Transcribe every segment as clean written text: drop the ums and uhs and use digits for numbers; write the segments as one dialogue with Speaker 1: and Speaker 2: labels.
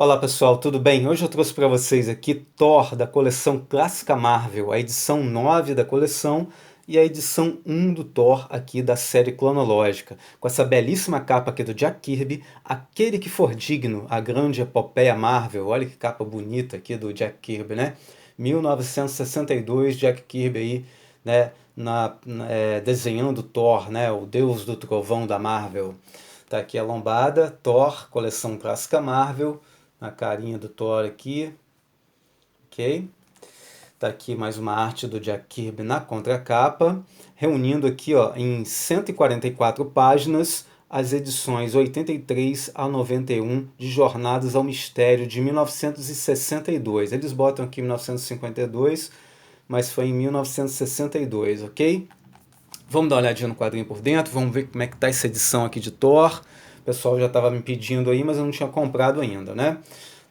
Speaker 1: Olá pessoal, tudo bem? Hoje eu trouxe para vocês aqui Thor da coleção Clássica Marvel, a edição 9 da coleção e a edição 1 do Thor aqui da série cronológica, com essa belíssima capa aqui do Jack Kirby, aquele que for digno, a grande epopeia Marvel. Olha que capa bonita aqui do Jack Kirby, né? 1962, Jack Kirby aí, né, desenhando Thor, né, o deus do trovão da Marvel. Tá aqui a lombada, Thor, coleção Clássica Marvel, a carinha do Thor aqui, ok? Tá aqui mais uma arte do Jack Kirby na contracapa, reunindo aqui ó, em 144 páginas as edições 83 a 91 de Jornadas ao Mistério de 1962. Eles botam aqui 1952, mas foi em 1962, ok? Vamos dar uma olhadinha no quadrinho por dentro, vamos ver como é que tá essa edição aqui de Thor. O pessoal já estava me pedindo aí, mas eu não tinha comprado ainda, né?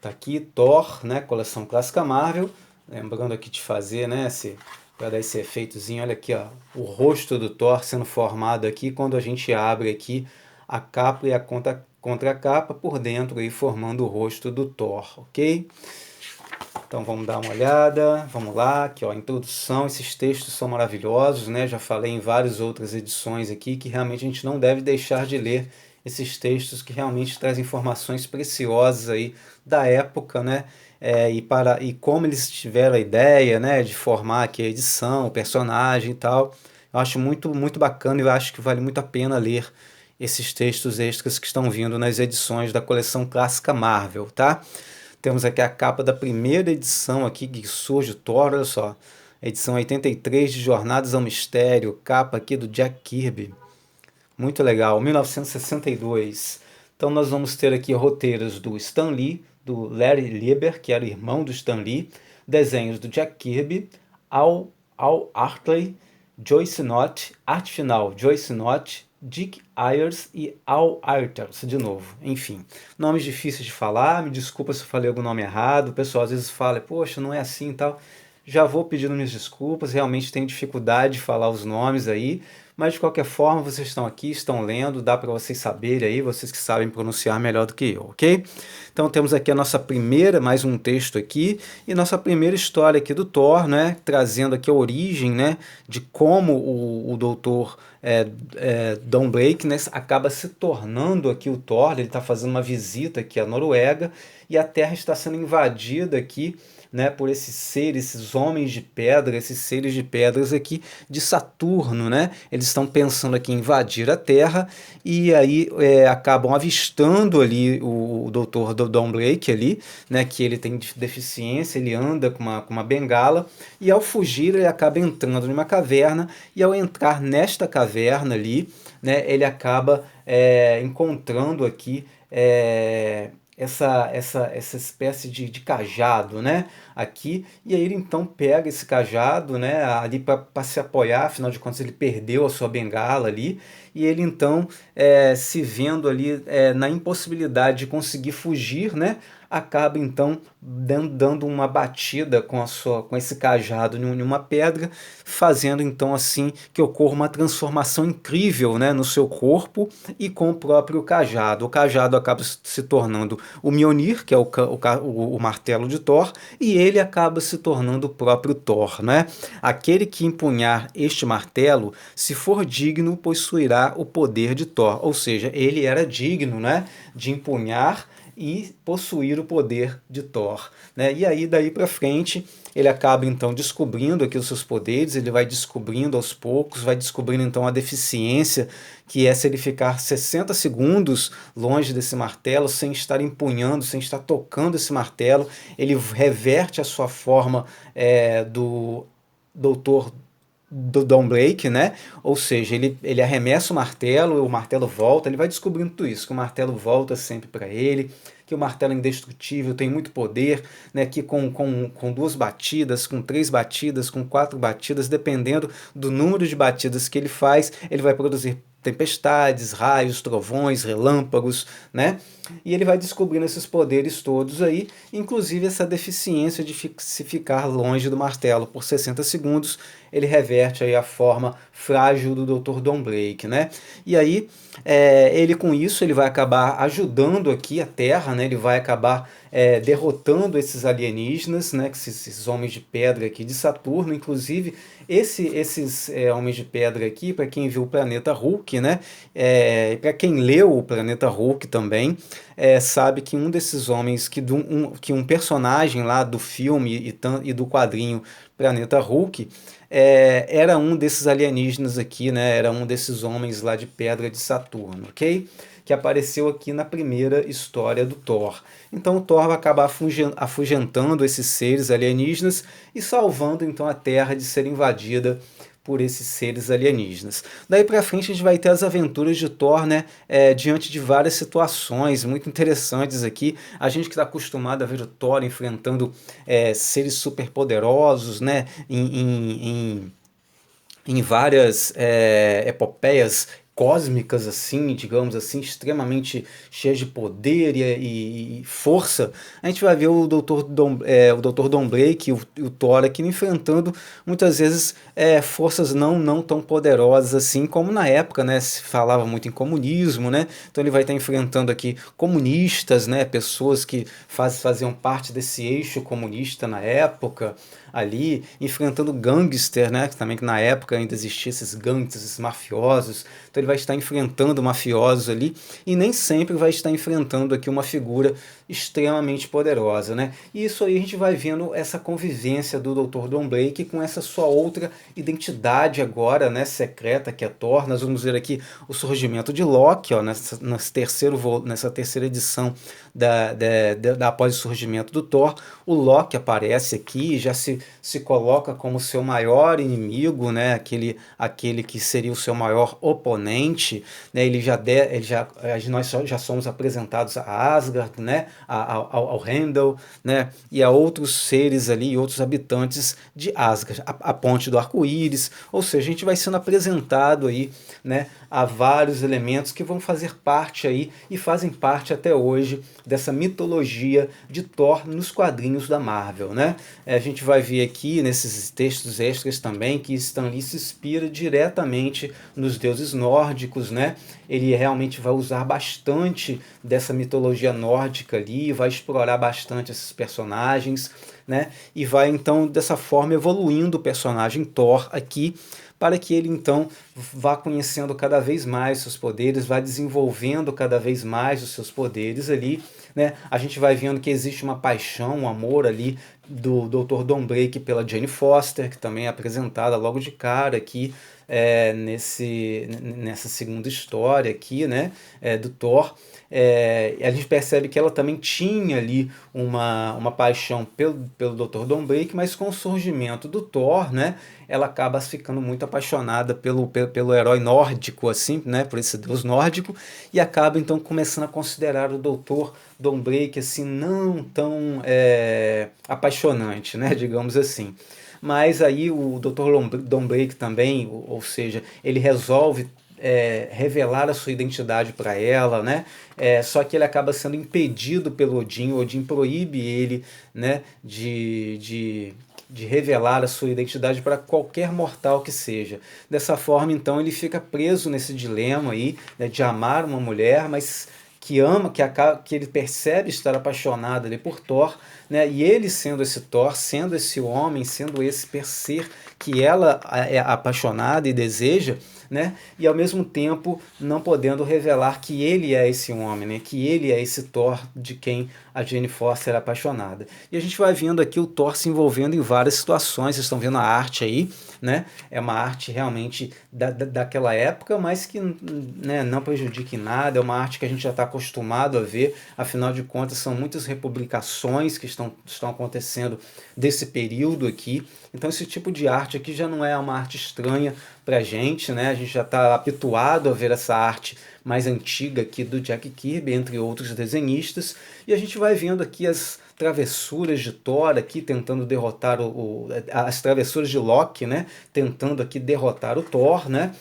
Speaker 1: Tá aqui Thor, né? Coleção Clássica Marvel. Lembrando aqui de fazer, né? Para dar esse efeitozinho, olha aqui, ó, o rosto do Thor sendo formado aqui quando a gente abre aqui a capa e a contracapa por dentro aí formando o rosto do Thor, ok? Então vamos dar uma olhada, vamos lá, aqui ó, introdução, esses textos são maravilhosos, né? Já falei em várias outras edições aqui que realmente a gente não deve deixar de ler esses textos que realmente trazem informações preciosas aí da época, né? E como eles tiveram a ideia, né, de formar aqui a edição, o personagem e tal. Eu acho muito bacana e eu acho que vale muito a pena ler esses textos extras que estão vindo nas edições da coleção Clássica Marvel, tá? Temos aqui a capa da primeira edição aqui que surge o Thor, olha só. Edição 83 de Jornadas ao Mistério, capa aqui do Jack Kirby. Muito legal, 1962. Então nós vamos ter aqui roteiros do Stan Lee, do Larry Lieber, que era irmão do Stan Lee, desenhos do Jack Kirby, Al Hartley, Joyce Knott, arte final Joyce Knott, Dick Ayers e Al Ayers, de novo. Enfim, nomes difíceis de falar, me desculpa se eu falei algum nome errado, o pessoal às vezes fala, poxa, não é assim e tal. Já vou pedindo minhas desculpas, realmente tenho dificuldade de falar os nomes aí, mas de qualquer forma vocês estão aqui, estão lendo, dá para vocês saberem aí, vocês que sabem pronunciar melhor do que eu, ok? Então temos aqui a nossa primeira, mais um texto aqui, e nossa primeira história aqui do Thor, né? Trazendo aqui a origem, né? De como o doutor Don Blake, né, acaba se tornando aqui o Thor, ele está fazendo uma visita aqui à Noruega, e a Terra está sendo invadida aqui, né, por esses seres, esses homens de pedra, esses seres de pedras aqui de Saturno, né? Eles estão pensando aqui em invadir a Terra e aí acabam avistando ali o doutor Don Blake ali, né? Que ele tem deficiência, ele anda com uma bengala e ao fugir ele acaba entrando numa caverna e ao entrar nesta caverna ali, né? Ele acaba encontrando aqui essa espécie de cajado, né? Aqui, e aí ele então pega esse cajado, né? Ali para se apoiar, afinal de contas ele perdeu a sua bengala ali, e ele então se vendo ali na impossibilidade de conseguir fugir, né? Acaba então dando uma batida com esse cajado em uma pedra, fazendo então assim que ocorra uma transformação incrível, né, no seu corpo e com o próprio cajado. O cajado acaba se tornando o Mjolnir, que é o martelo de Thor, e ele acaba se tornando o próprio Thor, né? Aquele que empunhar este martelo, se for digno, possuirá o poder de Thor. Ou seja, ele era digno, né, de empunhar e possuir o poder de Thor, né? E aí daí para frente ele acaba então descobrindo aqui os seus poderes, ele vai descobrindo aos poucos, vai descobrindo então a deficiência que é se ele ficar 60 segundos longe desse martelo, sem estar empunhando, sem estar tocando esse martelo, ele reverte a sua forma do doutor do Don Blake, né? Ou seja, ele arremessa o martelo volta, ele vai descobrindo tudo isso, que o martelo volta sempre para ele, que o martelo é indestrutível, tem muito poder, né? Que com duas batidas, com três batidas, com quatro batidas, dependendo do número de batidas que ele faz, ele vai produzir tempestades, raios, trovões, relâmpagos, né? E ele vai descobrindo esses poderes todos aí, inclusive essa deficiência de se ficar longe do martelo por 60 segundos, ele reverte aí a forma frágil do Dr. Don Blake, né? E aí, ele com isso, ele vai acabar ajudando aqui a Terra, né? Ele vai acabar derrotando esses alienígenas, né? Esses homens de pedra aqui de Saturno, inclusive esses homens de pedra aqui, para quem viu o Planeta Hulk, né? Para quem leu o Planeta Hulk também, sabe que um desses homens, que um personagem lá do filme e do quadrinho Planeta Hulk, era um desses alienígenas aqui, né? Era um desses homens lá de pedra de Saturno, ok? Que apareceu aqui na primeira história do Thor. Então o Thor vai acabar afugentando esses seres alienígenas e salvando então a Terra de ser invadida por esses seres alienígenas. Daí para frente a gente vai ter as aventuras de Thor, né, diante de várias situações muito interessantes aqui. A gente que está acostumado a ver o Thor enfrentando seres superpoderosos, né, em várias epopeias cósmicas, assim, digamos assim, extremamente cheias de poder e força, a gente vai ver o Dr. Don Blake e o Thor aqui enfrentando muitas vezes forças não tão poderosas assim, como na época, né, se falava muito em comunismo, né, então ele vai estar enfrentando aqui comunistas, né, pessoas que faziam parte desse eixo comunista na época, ali, enfrentando gangster, né, que na época ainda existiam esses gangsters, esses mafiosos, então ele vai estar enfrentando mafiosos ali, e nem sempre vai estar enfrentando aqui uma figura extremamente poderosa, né, e isso aí a gente vai vendo essa convivência do Dr. Don Blake com essa sua outra identidade agora, né, secreta, que é Thor. Nós vamos ver aqui o surgimento de Loki, ó, nessa terceira edição após o surgimento do Thor. O Loki aparece aqui, já se coloca como seu maior inimigo, né? Aquele que seria o seu maior oponente, né? Nós já somos apresentados a Asgard, né? Ao Heimdall, né? E a outros seres ali, outros habitantes de Asgard, a Ponte do Arco-Íris, ou seja, a gente vai sendo apresentado aí, né, a vários elementos que vão fazer parte aí e fazem parte até hoje dessa mitologia de Thor nos quadrinhos da Marvel, né? A gente vai ver aqui nesses textos extras também que Stan Lee se inspira diretamente nos deuses nórdicos, né? Ele realmente vai usar bastante dessa mitologia nórdica ali, vai explorar bastante esses personagens, né? E vai então dessa forma evoluindo o personagem Thor aqui, para que ele então vá conhecendo cada vez mais seus poderes, vá desenvolvendo cada vez mais os seus poderes ali, né? A gente vai vendo que existe uma paixão, um amor ali do Dr. Don Blake pela Jane Foster, que também é apresentada logo de cara aqui nessa segunda história aqui, né, do Thor. A gente percebe que ela também tinha ali uma paixão pelo Dr. Don Blake, mas com o surgimento do Thor, né, ela acaba ficando muito apaixonada pelo herói nórdico, assim, né, por esse deus nórdico, e acaba então começando a considerar o Dr. Don Blake assim não tão apaixonante, né, digamos assim. Mas aí o Dr. Don Blake também, ou seja, ele resolve revelar a sua identidade para ela, né? Só que ele acaba sendo impedido pelo Odin. O Odin proíbe ele, né, de revelar a sua identidade para qualquer mortal que seja. Dessa forma, então, ele fica preso nesse dilema aí, né, de amar uma mulher, mas que ama, que ele percebe estar apaixonado ali por Thor, né? E ele sendo esse Thor, sendo esse homem, sendo esse ser que ela é apaixonada e deseja, né? E ao mesmo tempo não podendo revelar que ele é esse homem, né? Que ele é esse Thor de quem a Jane Foster é apaixonada. E a gente vai vendo aqui o Thor se envolvendo em várias situações. Vocês estão vendo a arte aí, né? É uma arte realmente daquela época, mas que, né, não prejudica em nada. É uma arte que a gente já está acostumado a ver. Afinal de contas, são muitas republicações que estão acontecendo desse período aqui. Então esse tipo de arte aqui já não é uma arte estranha para a gente, né? A gente já está habituado a ver essa arte mais antiga aqui do Jack Kirby, entre outros desenhistas, e a gente vai vendo aqui as travessuras de Thor aqui tentando derrotar as travessuras de Loki, né, tentando aqui derrotar o Thor, né,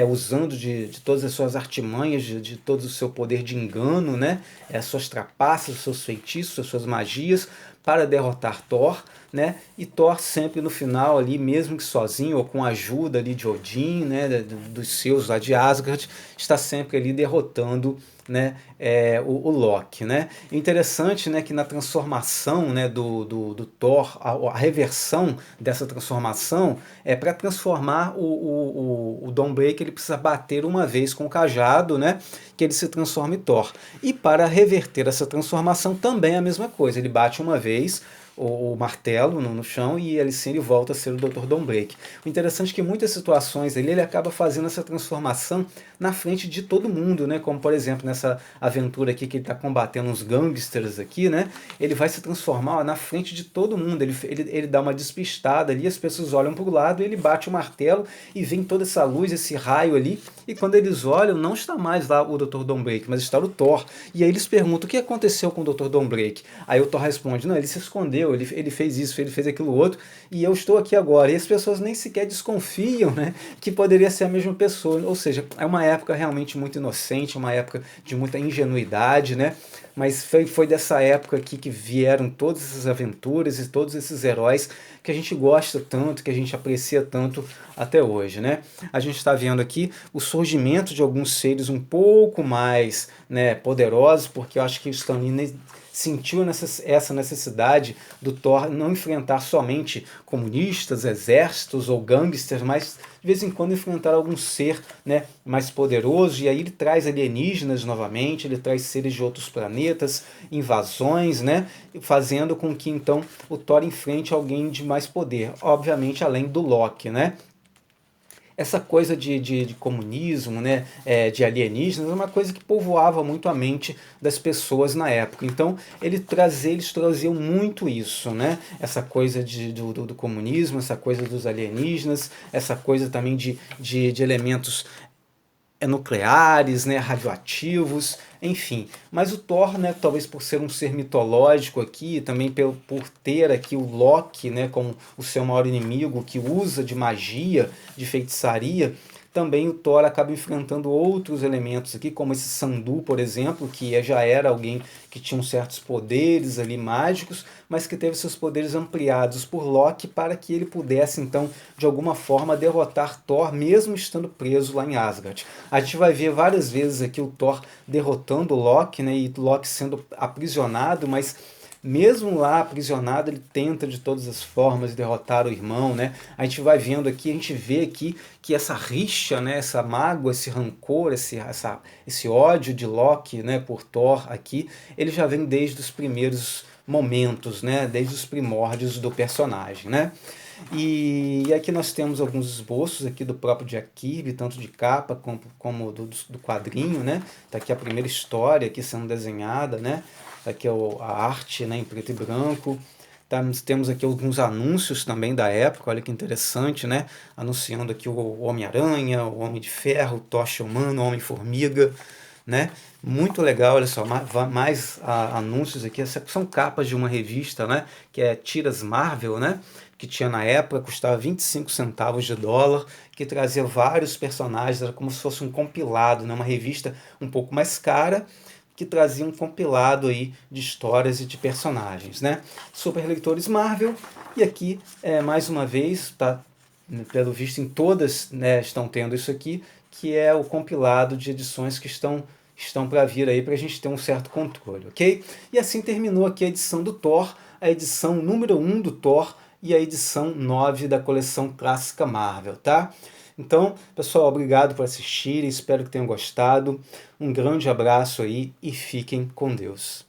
Speaker 1: usando de todas as suas artimanhas, de todo o seu poder de engano, né, as suas trapaças, os seus feitiços, as suas magias para derrotar Thor, né? E Thor sempre no final ali, mesmo que sozinho ou com a ajuda ali de Odin, né, dos seus lá de Asgard, está sempre ali derrotando, né, o Loki, né? Interessante, né, que na transformação, né, do Thor, a reversão dessa transformação é para transformar o Dawnbreaker, ele precisa bater uma vez com o cajado, né, que ele se transforma em Thor. E para reverter essa transformação também é a mesma coisa, ele bate uma vez o martelo no chão e ele sim ele volta a ser o Dr. Dawnbreaker. O interessante é que em muitas situações ele acaba fazendo essa transformação na frente de todo mundo, né? Como por exemplo nessa aventura aqui que ele está combatendo uns gangsters aqui, né? Ele vai se transformar na frente de todo mundo, ele dá uma despistada ali, as pessoas olham para o lado, ele bate o martelo e vem toda essa luz, esse raio ali, e quando eles olham não está mais lá o Dr. Dawnbreaker, mas está o Thor. E aí eles perguntam o que aconteceu com o Dr. Dawnbreaker. Aí o Thor responde, não, ele se escondeu, ele fez isso, ele fez aquilo outro, e eu estou aqui agora. E as pessoas nem sequer desconfiam, né, que poderia ser a mesma pessoa. Ou seja, é uma época realmente muito inocente, uma época de muita ingenuidade, né? Mas foi dessa época aqui que vieram todas essas aventuras e todos esses heróis que a gente gosta tanto, que a gente aprecia tanto até hoje, né? A gente está vendo aqui o surgimento de alguns seres um pouco mais, né, poderosos, porque eu acho que o Stan Lee sentiu essa necessidade do Thor não enfrentar somente comunistas, exércitos ou gangsters, mas de vez em quando enfrentar algum ser, né, mais poderoso, e aí ele traz alienígenas novamente, ele traz seres de outros planetas, invasões, né, fazendo com que então o Thor enfrente alguém de mais poder, obviamente além do Loki, né? Essa coisa de comunismo, né, de alienígenas, é uma coisa que povoava muito a mente das pessoas na época. Então eles traziam muito isso, né? Essa coisa do comunismo, essa coisa dos alienígenas, essa coisa também de elementos nucleares, né, radioativos, enfim. Mas o Thor, né, talvez por ser um ser mitológico aqui, também por ter aqui o Loki, né, como o seu maior inimigo, que usa de magia, de feitiçaria, também o Thor acaba enfrentando outros elementos aqui, como esse Sandu, por exemplo, que já era alguém que tinha certos poderes ali mágicos, mas que teve seus poderes ampliados por Loki para que ele pudesse, então, de alguma forma, derrotar Thor, mesmo estando preso lá em Asgard. A gente vai ver várias vezes aqui o Thor derrotando o Loki, né, e Loki sendo aprisionado, mas mesmo lá aprisionado, ele tenta de todas as formas derrotar o irmão, né? A gente vai vendo aqui, a gente vê aqui que essa rixa, né, essa mágoa, esse rancor, esse ódio de Loki, né, por Thor aqui, ele já vem desde os primeiros momentos, né, desde os primórdios do personagem, né? E aqui nós temos alguns esboços aqui do próprio Jack Kirby, tanto de capa como do quadrinho, né? Tá aqui a primeira história aqui sendo desenhada, né? Tá aqui a arte, né, em preto e branco. Temos aqui alguns anúncios também da época, olha que interessante, né? Anunciando aqui o Homem-Aranha, o Homem de Ferro, o Tocha Humano, o Homem-Formiga, né? Muito legal, olha só, mais anúncios aqui. Essas são capas de uma revista, né? Que é Tiras Marvel, né? Que tinha na época, custava 25 centavos de dólar, que trazia vários personagens, era como se fosse um compilado, né? Uma revista um pouco mais cara, que trazia um compilado aí de histórias e de personagens, né? Super Leitores Marvel, e aqui, mais uma vez, tá, pelo visto em todas, né, estão tendo isso aqui, que é o compilado de edições que estão para vir aí, para a gente ter um certo controle, ok? E assim terminou aqui a edição do Thor, a edição número 1 do Thor e a edição 9 da coleção clássica Marvel, tá? Então, pessoal, obrigado por assistirem, espero que tenham gostado. Um grande abraço aí e fiquem com Deus.